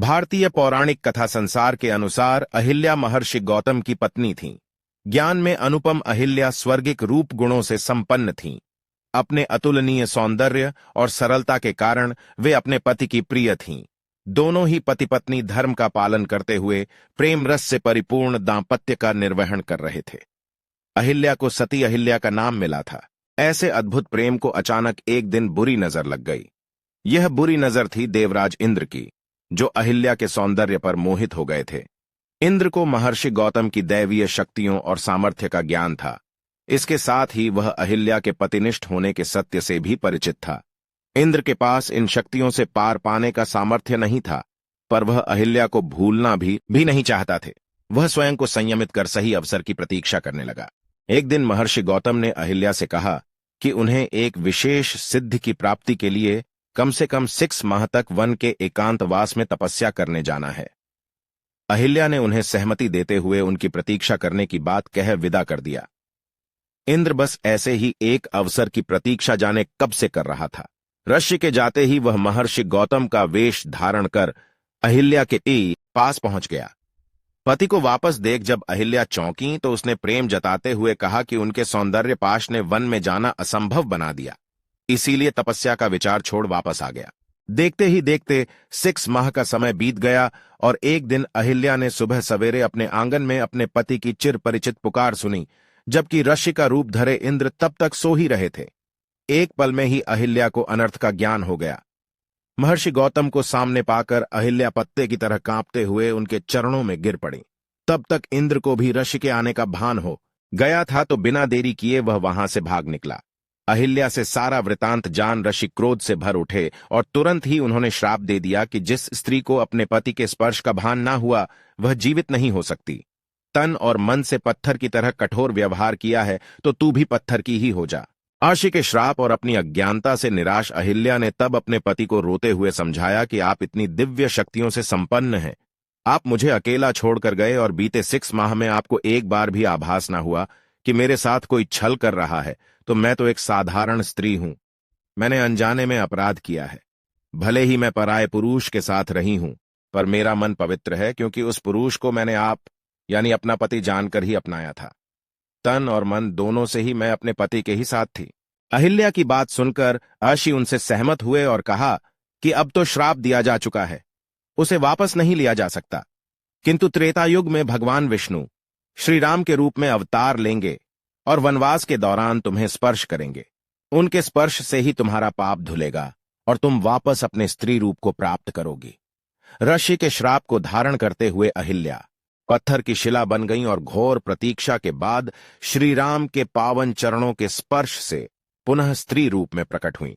भारतीय पौराणिक कथा संसार के अनुसार अहिल्या महर्षि गौतम की पत्नी थीं। ज्ञान में अनुपम अहिल्या स्वर्गिक रूप गुणों से संपन्न थीं। अपने अतुलनीय सौंदर्य और सरलता के कारण वे अपने पति की प्रिय थीं। दोनों ही पति पत्नी धर्म का पालन करते हुए प्रेम रस से परिपूर्ण दांपत्य का निर्वहन कर रहे थे। अहिल्या को सती अहिल्या का नाम मिला था। ऐसे अद्भुत प्रेम को अचानक एक दिन बुरी नजर लग गई। यह बुरी नजर थी देवराज इंद्र की, जो अहिल्या के सौंदर्य पर मोहित हो गए थे। इंद्र को महर्षि गौतम की दैवीय शक्तियों और सामर्थ्य का ज्ञान था। इसके साथ ही वह अहिल्या के पतिनिष्ठ होने के सत्य से भी परिचित था। इंद्र के पास इन शक्तियों से पार पाने का सामर्थ्य नहीं था, पर वह अहिल्या को भूलना भी नहीं चाहता थे। वह स्वयं को संयमित कर सही अवसर की प्रतीक्षा करने लगा। एक दिन महर्षि गौतम ने अहिल्या से कहा कि उन्हें एक विशेष सिद्धि की प्राप्ति के लिए कम से कम 6 माह तक वन के एकांतवास में तपस्या करने जाना है। अहिल्या ने उन्हें सहमति देते हुए उनकी प्रतीक्षा करने की बात कह विदा कर दिया। इंद्र बस ऐसे ही एक अवसर की प्रतीक्षा जाने कब से कर रहा था। ऋषि के जाते ही वह महर्षि गौतम का वेश धारण कर अहिल्या के पास पहुंच गया। पति को वापस देख जब अहिल्या चौंकी तो उसने प्रेम जताते हुए कहा कि उनके सौंदर्य पाश ने वन में जाना असंभव बना दिया, इसीलिए तपस्या का विचार छोड़ वापस आ गया। देखते ही देखते 6 माह का समय बीत गया और एक दिन अहिल्या ने सुबह सवेरे अपने आंगन में अपने पति की चिर परिचित पुकार सुनी, जबकि ऋषि का रूप धरे इंद्र तब तक सो ही रहे थे। एक पल में ही अहिल्या को अनर्थ का ज्ञान हो गया। महर्षि गौतम को सामने पाकर अहिल्या पत्ते की तरह कांपते हुए उनके चरणों में गिर पड़ी। तब तक इंद्र को भी ऋषि के आने का भान हो गया था, तो बिना देरी किए वह वहां से भाग निकला। अहिल्या से सारा वृतांत जान ऋषि क्रोध से भर उठे और तुरंत ही उन्होंने श्राप दे दिया कि जिस स्त्री को अपने पति के स्पर्श का भान ना हुआ वह जीवित नहीं हो सकती। तन और मन से पत्थर की तरह कठोर व्यवहार किया है तो तू भी पत्थर की ही हो जा। ऋषि के श्राप और अपनी अज्ञानता से निराश अहिल्या ने तब अपने पति को रोते हुए समझाया कि आप इतनी दिव्य शक्तियों से संपन्न हैं, आप मुझे अकेला छोड़कर गए और बीते 6 माह में आपको एक बार भी आभास ना हुआ कि मेरे साथ कोई छल कर रहा है, तो मैं तो एक साधारण स्त्री हूं। मैंने अनजाने में अपराध किया है। भले ही मैं पराये पुरुष के साथ रही हूं, पर मेरा मन पवित्र है, क्योंकि उस पुरुष को मैंने आप यानी अपना पति जानकर ही अपनाया था। तन और मन दोनों से ही मैं अपने पति के ही साथ थी। अहिल्या की बात सुनकर ऋषि उनसे सहमत हुए और कहा कि अब तो श्राप दिया जा चुका है, उसे वापस नहीं लिया जा सकता, किंतु त्रेता युग में भगवान विष्णु श्री राम के रूप में अवतार लेंगे और वनवास के दौरान तुम्हें स्पर्श करेंगे। उनके स्पर्श से ही तुम्हारा पाप धुलेगा और तुम वापस अपने स्त्री रूप को प्राप्त करोगी। ऋषि के श्राप को धारण करते हुए अहिल्या पत्थर की शिला बन गईं और घोर प्रतीक्षा के बाद श्री राम के पावन चरणों के स्पर्श से पुनः स्त्री रूप में प्रकट हुईं।